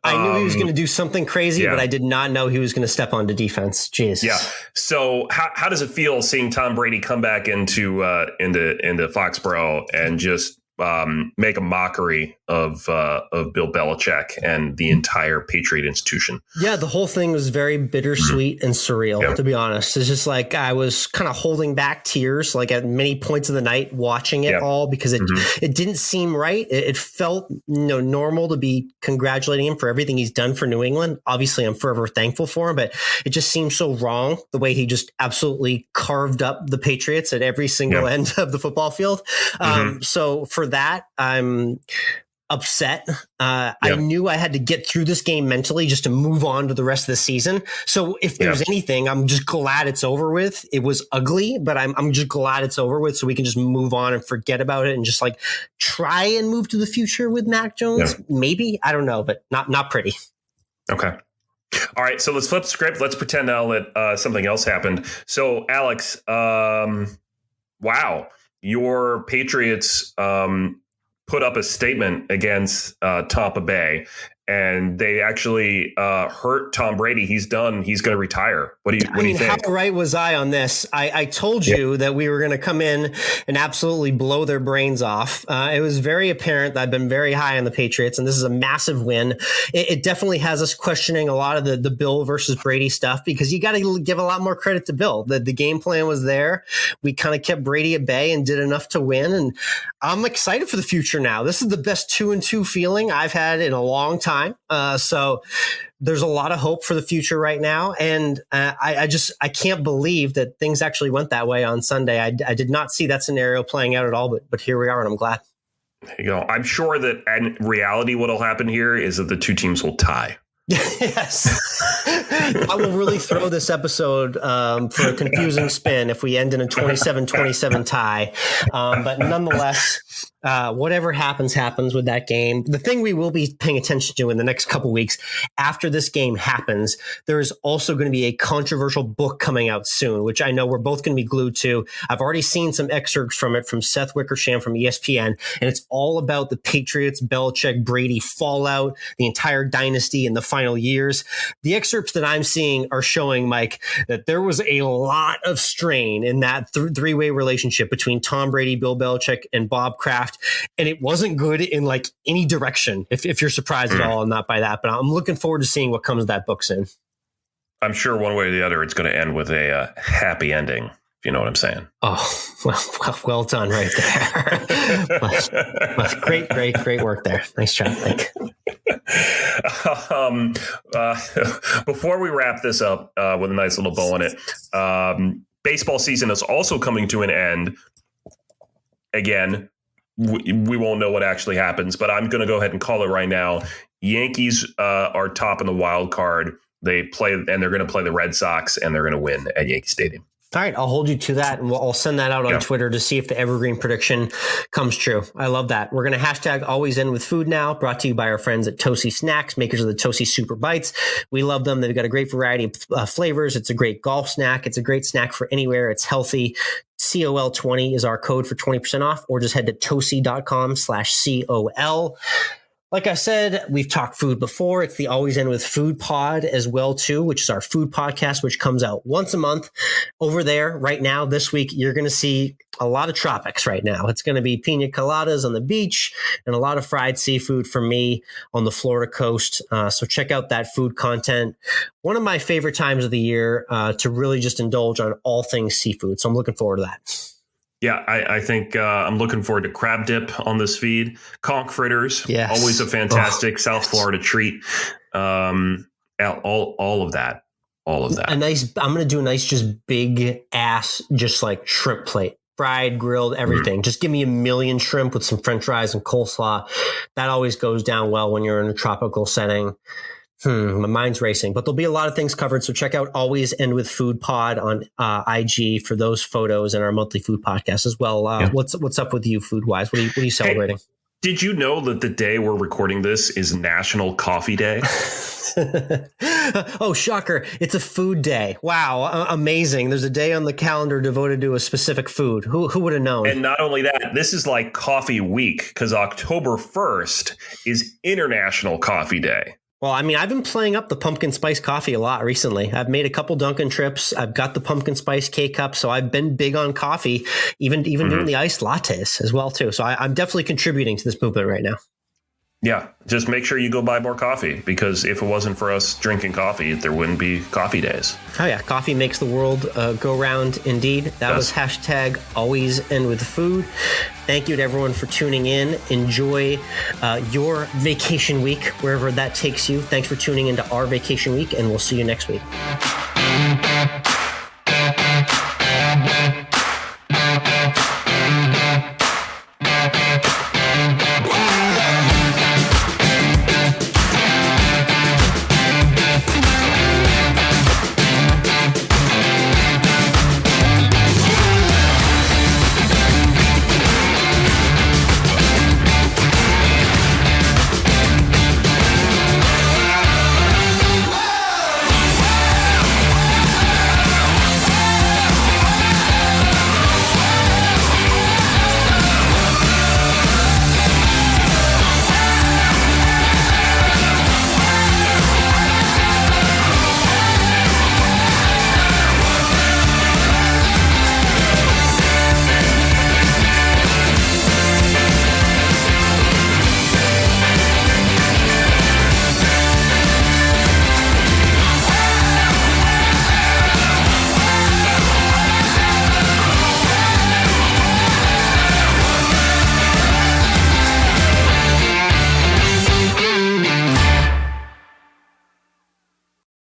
Speaker 1: I knew he was going to do something crazy, but I did not know he was going to step onto defense. Jeez.
Speaker 2: Yeah. So how does it feel seeing Tom Brady come back into Foxborough and just make a mockery of Bill Belichick and the entire Patriot institution?
Speaker 1: Yeah, the whole thing was very bittersweet and surreal, to be honest. It's just like I was kind of holding back tears like at many points of the night watching it all because it didn't seem right. It felt normal to be congratulating him for everything he's done for New England. Obviously, I'm forever thankful for him, but it just seemed so wrong the way he just absolutely carved up the Patriots at every single end of the football field. So for that, I'm upset. I knew I had to get through this game mentally just to move on to the rest of the season. So if there's anything, I'm just glad it's over with. It was ugly, but I'm just glad it's over with so we can just move on and forget about it and just like try and move to the future with Mac Jones. Maybe, I don't know, but not pretty. Okay.
Speaker 2: All right. So let's flip the script. Let's pretend now that something else happened. So Alex, wow, your Patriots, put up a statement against Tampa Bay, and they actually hurt Tom Brady. He's done. He's going to retire. What do you think?
Speaker 1: How right was I on this? I told you that we were going to come in and absolutely blow their brains off. It was very apparent that I've been very high on the Patriots, and this is a massive win. It definitely has us questioning a lot of the Bill versus Brady stuff because you got to give a lot more credit to Bill. The game plan was there. We kind of kept Brady at bay and did enough to win, and I'm excited for the future now. This is the best 2-2 feeling I've had in a long time. So there's a lot of hope for the future right now. And I can't believe that things actually went that way on Sunday. I did not see that scenario playing out at all, but here we are, and I'm glad.
Speaker 2: There you go. I'm sure that in reality, what will happen here is that the two teams will tie.
Speaker 1: Yes. I will really throw this episode for a confusing spin if we end in a 27-27 tie. But nonetheless, whatever happens with that game. The thing we will be paying attention to in the next couple weeks after this game happens, there is also going to be a controversial book coming out soon, which I know we're both going to be glued to. I've already seen some excerpts from it from Seth Wickersham from ESPN, and it's all about the Patriots, Belichick, Brady fallout, the entire dynasty in the final years. The excerpts that I'm seeing are showing, Mike, that there was a lot of strain in that three-way relationship between Tom Brady, Bill Belichick, and Bob Kraft. And it wasn't good in like any direction, if you're surprised at all, and not by that. But I'm looking forward to seeing what comes of that book soon.
Speaker 2: I'm sure one way or the other, it's going to end with a happy ending, if you know what I'm saying.
Speaker 1: Oh, well done right there. Great work there. Nice job, Mike.
Speaker 2: Before we wrap this up with a nice little bow on it, baseball season is also coming to an end. Again, we won't know what actually happens, but I'm going to go ahead and call it right now. Yankees are top in the wild card. They play, and they're going to play the Red Sox, and they're going to win at Yankee Stadium.
Speaker 1: All right, I'll hold you to that, and I'll send that out on Twitter to see if the evergreen prediction comes true. I love that. We're going to hashtag AlwaysEndWithFood now, brought to you by our friends at Toasty Snacks, makers of the Toasty Super Bites. We love them. They've got a great variety of flavors. It's a great golf snack. It's a great snack for anywhere. It's healthy. COL20 is our code for 20% off, or just head to toasty.com/COL. Like I said, we've talked food before. It's the Always End with Food pod as well, too, which is our food podcast, which comes out once a month. Over there right now, this week, you're going to see a lot of tropics right now. It's going to be pina coladas on the beach and a lot of fried seafood from me on the Florida coast. So check out that food content. One of my favorite times of the year to really just indulge on all things seafood. So I'm looking forward to that.
Speaker 2: Yeah, I think I'm looking forward to crab dip on this feed. Conch fritters, always a fantastic South Florida treat. All of that. I'm going to do a nice, just big ass, just like shrimp plate. Fried, grilled, everything. Just give me a million shrimp with some French fries and coleslaw. That always goes down well when you're in a tropical setting.
Speaker 1: My mind's racing, but there'll be a lot of things covered. So check out Always End With Food Pod on IG for those photos and our monthly food podcast as well. What's up with you food wise? What are you celebrating?
Speaker 2: Hey, did you know that the day we're recording this is National Coffee Day?
Speaker 1: Oh, shocker. It's a food day. Wow. Amazing. There's a day on the calendar devoted to a specific food. Who would have known?
Speaker 2: And not only that, this is like coffee week because October 1st is International Coffee Day.
Speaker 1: Well, I mean, I've been playing up the pumpkin spice coffee a lot recently. I've made a couple Dunkin' trips. I've got the pumpkin spice K-Cup. So I've been big on coffee, even doing the iced lattes as well, too. So I'm definitely contributing to this movement right now.
Speaker 2: Yeah, just make sure you go buy more coffee because if it wasn't for us drinking coffee, there wouldn't be coffee days.
Speaker 1: Oh, yeah. Coffee makes the world go round indeed. That was hashtag Always End With Food. Thank you to everyone for tuning in. Enjoy your vacation week, wherever that takes you. Thanks for tuning into our vacation week, and we'll see you next week.